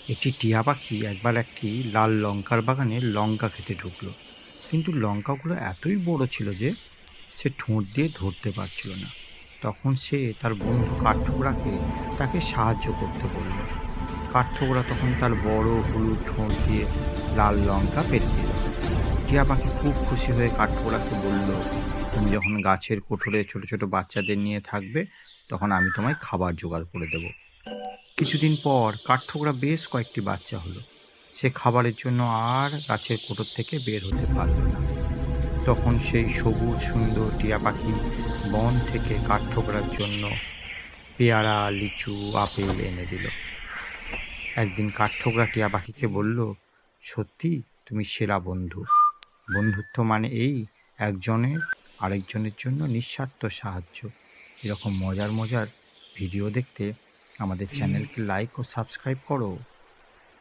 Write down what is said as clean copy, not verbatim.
একটি টিয়া পাখি একবার একটি লাল লঙ্কার বাগানে লঙ্কা খেতে ঢুকলো, কিন্তু লঙ্কাগুলো এতই বড় ছিল যে সে ঠোঁট দিয়ে ধরতে পারছিল না। তখন সে তার বন্ধু কাঠঠোকরাকে তাকে সাহায্য করতে বলল। কাঠঠোকরা তখন তার বড় হলুদ ঠোঁট দিয়ে লাল লঙ্কা পেরে দিল। টিয়া পাখি খুব খুশি হয়ে কাঠঠোকরাকে বলল, তুমি যখন গাছের কোঠরে ছোট ছোট বাচ্চাদের নিয়ে থাকবে, তখন আমি তোমায় খাবার জোগাড় করে দেব। কিছুদিন পর কাঠঠোকরা বেশ কয়েকটি বাচ্চা হলো। সে খাবারের জন্য আর গাছের কোটর থেকে বের হতে পারল না। তখন সেই সবুজ সুন্দর টিয়া পাখি বন থেকে কাঠঠোকরার জন্য পেয়ারা, লিচু, আপেল এনে দিল। একদিন কাঠঠোকরা টিয়া পাখিকে বলল, সত্যি তুমি সেরা বন্ধু। বন্ধুত্ব মানে এই, একজনের আরেকজনের জন্য নিঃস্বার্থ সাহায্য। এরকম মজার মজার ভিডিও দেখতে আমাদের চ্যানেলকে লাইক ও সাবস্ক্রাইব করো।